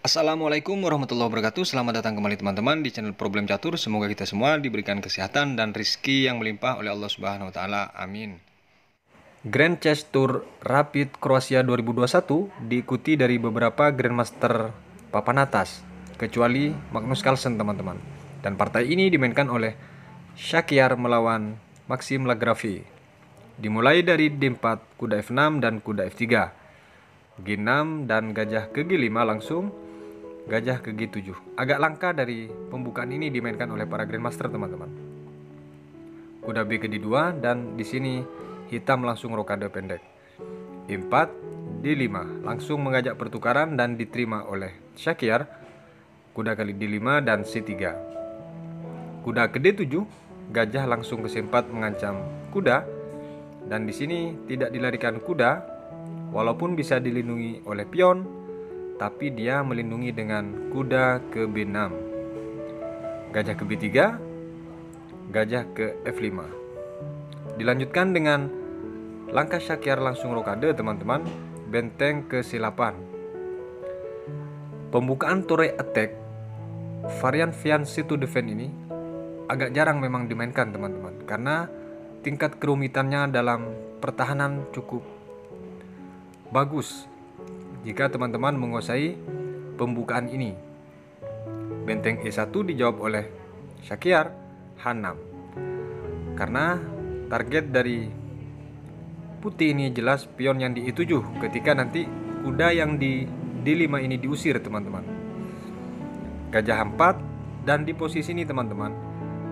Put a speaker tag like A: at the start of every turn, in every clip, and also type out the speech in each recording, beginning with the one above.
A: Assalamualaikum warahmatullahi wabarakatuh. Selamat datang kembali teman-teman di channel Problem Catur. Semoga kita semua diberikan kesehatan dan rizki yang melimpah oleh Allah Subhanahu wa taala. Amin. Grand Chess Tour Rapid Kroasia 2021 diikuti dari beberapa Grandmaster papan atas, kecuali Magnus Carlsen teman-teman. Dan partai ini dimainkan oleh Shakir melawan Maxim Lagrave. Dimulai dari D4, kuda F6 dan kuda F3. G6 dan gajah ke G5 langsung gajah ke G7. Agak langka dari pembukaan ini dimainkan oleh para Grandmaster teman-teman. Kuda B ke D2 dan di sini hitam langsung rokade pendek. E4, D5 langsung mengajak pertukaran dan diterima oleh Shakir. Kuda kali D5 dan C3. Kuda ke D7, gajah langsung ke C4 mengancam kuda dan di sini tidak dilarikan kuda walaupun bisa dilindungi oleh pion, tapi dia melindungi dengan kuda ke B6. Gajah ke B3, gajah ke F5. Dilanjutkan dengan langkah Shakir langsung rokade teman-teman, benteng ke C8. Pembukaan turret attack varian fiancé to defend ini agak jarang memang dimainkan teman-teman, karena tingkat kerumitannya dalam pertahanan cukup bagus jika teman-teman menguasai pembukaan ini. Benteng E1 dijawab oleh Shakir, H6. Karena target dari putih ini jelas pion yang di E7 ketika nanti kuda yang di D5 ini diusir teman-teman. Gajah H4 dan di posisi ini teman-teman,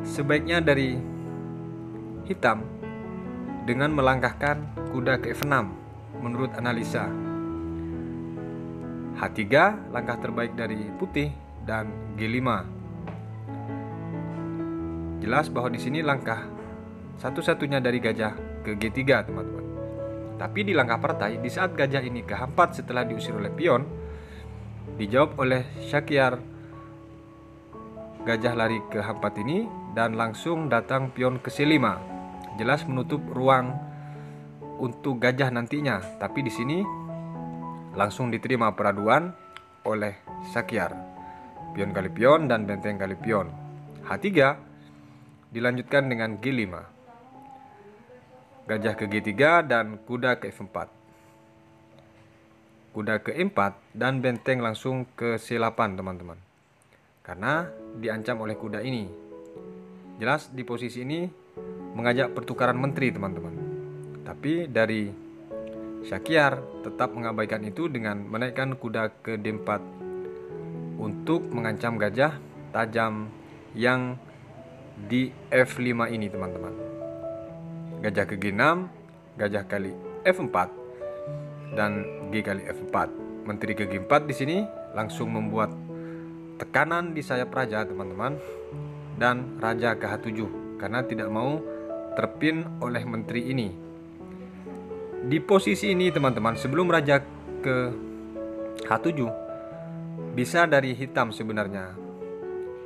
A: sebaiknya dari hitam dengan melangkahkan kuda ke F6 menurut analisa. H3 langkah terbaik dari putih dan G5. Jelas bahwa di sini langkah satu-satunya dari gajah ke G3 teman-teman. Tapi di langkah partai di saat gajah ini ke H4 setelah diusir oleh pion, dijawab oleh Shakir gajah lari ke H4 ini dan langsung datang pion ke C5. Jelas menutup ruang untuk gajah nantinya, tapi di sini langsung diterima peraduan oleh Shakir. Pion kali pion dan benteng kali pion. H3 dilanjutkan dengan G5. Gajah ke G3 dan kuda ke F4. Kuda ke E4 dan benteng langsung ke C8 teman-teman. Karena diancam oleh kuda ini. Jelas di posisi ini mengajak pertukaran menteri teman-teman. Tapi dari Shakir tetap mengabaikan itu dengan menaikkan kuda ke D4 untuk mengancam gajah tajam yang di F5 ini teman-teman. Gajah ke G6, gajah kali F4 dan G kali F4. Menteri ke G4 di sini langsung membuat tekanan di sayap raja teman-teman, dan raja ke H7 karena tidak mau terpin oleh menteri ini. Di posisi ini teman-teman, sebelum raja ke H7 bisa dari hitam sebenarnya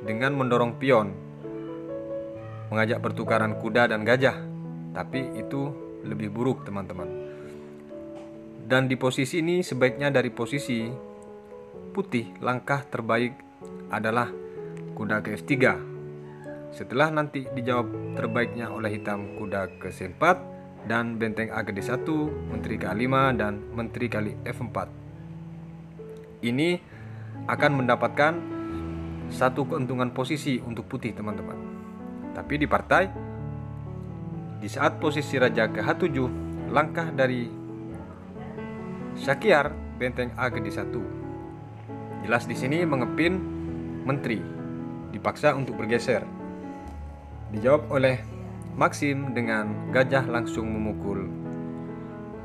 A: dengan mendorong pion mengajak pertukaran kuda dan gajah, tapi itu lebih buruk teman-teman. Dan di posisi ini sebaiknya dari posisi putih langkah terbaik adalah kuda ke F3. Setelah nanti dijawab terbaiknya oleh hitam kuda ke C4 dan benteng A ke D1, menteri ke A5 dan menteri kali F4. Ini akan mendapatkan satu keuntungan posisi untuk putih teman-teman. Tapi di partai, di saat posisi raja ke H7, langkah dari Shakir benteng A ke D1. Jelas di sini mengepin menteri, dipaksa untuk bergeser. Dijawab oleh Maxim dengan gajah langsung memukul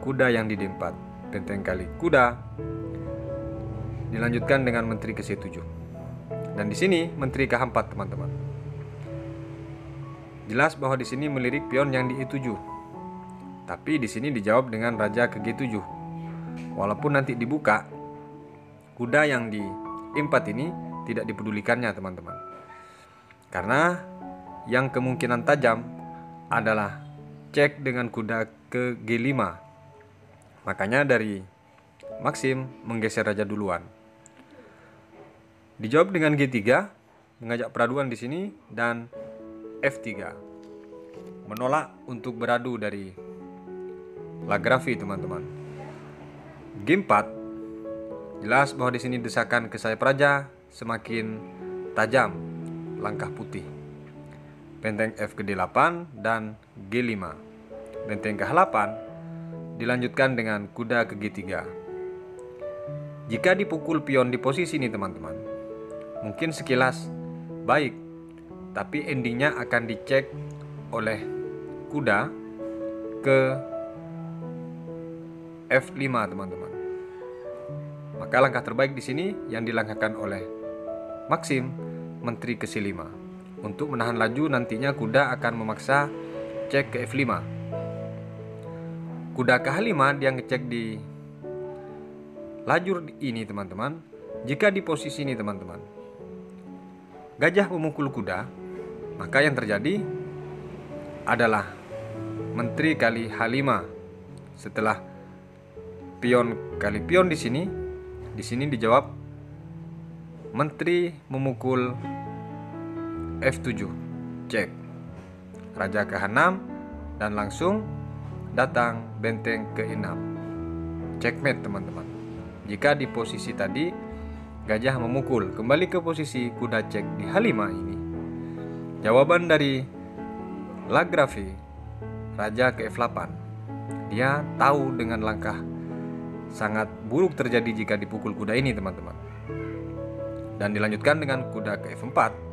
A: kuda yang di D4, benteng kali kuda. Dilanjutkan dengan menteri ke C7. Dan di sini menteri ke H4 teman-teman. Jelas bahwa di sini melirik pion yang di E7. Tapi di sini dijawab dengan raja ke G7. Walaupun nanti dibuka, kuda yang di E4 ini tidak dipedulikannya teman-teman. Karena yang kemungkinan tajam adalah cek dengan kuda ke G5. Makanya dari Maxim menggeser raja duluan. Dijawab dengan G3, mengajak peraduan di sini, dan F3, menolak untuk beradu dari Lagrave teman-teman. G4, jelas bahwa di sini desakan ke sayap raja semakin tajam langkah putih. Benteng F ke D8 dan G5. Benteng ke H8 dilanjutkan dengan kuda ke G3. Jika dipukul pion di posisi ini teman-teman, mungkin sekilas baik, tapi endingnya akan dicek oleh kuda ke F5 teman-teman. Maka langkah terbaik di sini yang dilangkahkan oleh Maxim, menteri ke C5. Untuk menahan laju nantinya kuda akan memaksa cek ke F5. Kuda ke H5 dia ngecek di lajur ini teman-teman. Jika di posisi ini teman-teman, gajah memukul kuda, maka yang terjadi adalah menteri kali H5. Setelah pion kali pion di sini dijawab menteri memukul F7, cek. Raja ke H6 dan langsung datang benteng ke E6. Checkmate teman-teman. Jika di posisi tadi gajah memukul, kembali ke posisi kuda cek di H5 ini. Jawaban dari Lagrave, raja ke F8. Dia tahu dengan langkah sangat buruk terjadi jika dipukul kuda ini teman-teman. Dan dilanjutkan dengan kuda ke F4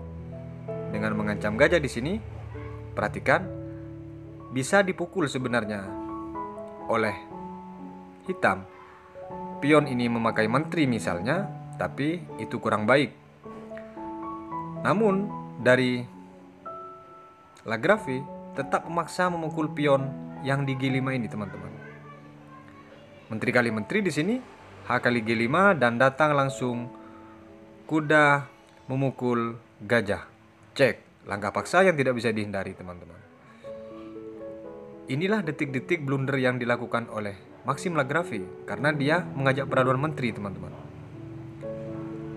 A: dengan mengancam gajah di sini. Perhatikan, bisa dipukul sebenarnya oleh hitam. Pion ini memakai menteri misalnya, tapi itu kurang baik. Namun dari Lagrave tetap memaksa memukul pion yang di G5 ini teman-teman. Menteri kali menteri di sini, H kali G5 dan datang langsung kuda memukul gajah. Cek, langkah paksa yang tidak bisa dihindari teman-teman. Inilah detik-detik blunder yang dilakukan oleh Maxim Lagrave karena dia mengajak peraduan menteri teman-teman.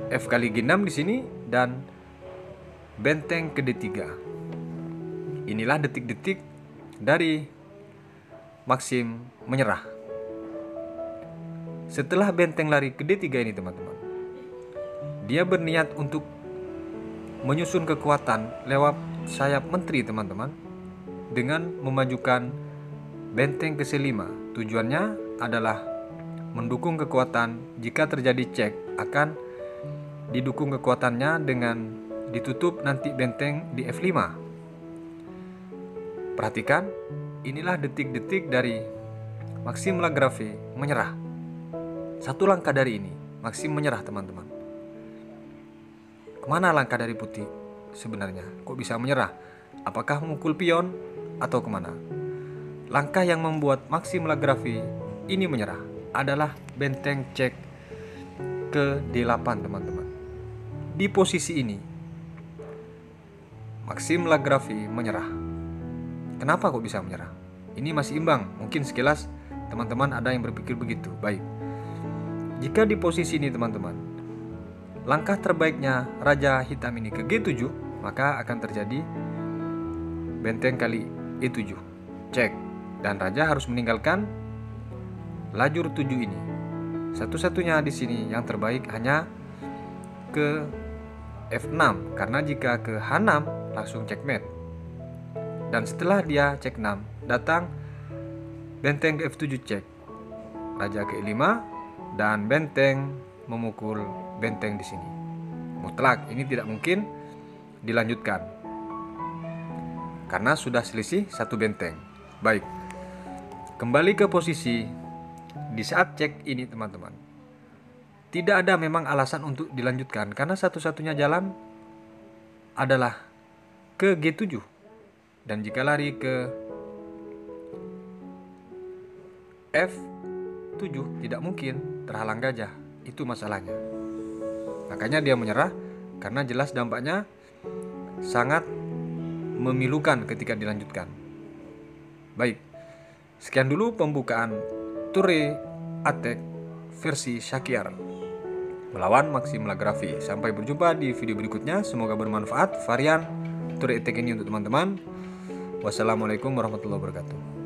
A: F kali G6 di sini dan benteng ke D3. Inilah detik-detik dari Maxim menyerah. Setelah benteng lari ke D3 ini teman-teman, dia berniat untuk menyusun kekuatan lewat sayap menteri teman-teman dengan memajukan benteng ke C5. Tujuannya adalah mendukung kekuatan jika terjadi cek, akan didukung kekuatannya dengan ditutup nanti benteng di F5. Perhatikan, inilah detik-detik dari Maxim Lagrave menyerah. Satu langkah dari ini, Maxim menyerah teman-teman. Kemana langkah dari putih sebenarnya? Kok bisa menyerah? Apakah memukul pion atau kemana? Langkah yang membuat Maxim Lagrave ini menyerah adalah benteng cek ke D8 teman-teman. Di posisi ini Maxim Lagrave menyerah. Kenapa kok bisa menyerah? Ini masih imbang. Mungkin sekilas teman-teman ada yang berpikir begitu. Baik. Jika di posisi ini teman-teman, langkah terbaiknya raja hitam ini ke G7, maka akan terjadi benteng kali E7. Cek. Dan raja harus meninggalkan lajur 7 ini. Satu-satunya di sini yang terbaik hanya ke F6, karena jika ke H6 langsung checkmate. Dan setelah dia cek 6, datang benteng ke F7 cek. Raja ke E5 dan benteng memukul benteng di sini. Mutlak, ini tidak mungkin dilanjutkan karena sudah selisih satu benteng. Baik. Kembali ke posisi di saat cek ini teman-teman. Tidak ada memang alasan untuk dilanjutkan karena satu-satunya jalan adalah ke G7. Dan jika lari ke F7 tidak mungkin, terhalang gajah. Itu masalahnya. Makanya dia menyerah karena jelas dampaknya sangat memilukan ketika dilanjutkan. Baik. Sekian dulu pembukaan Toure Attack versi Shakiyar. melawan Maxim Lagravi. Sampai berjumpa di video berikutnya. Semoga bermanfaat. Varian Tur Etek ini untuk teman-teman. Wassalamualaikum warahmatullahi wabarakatuh.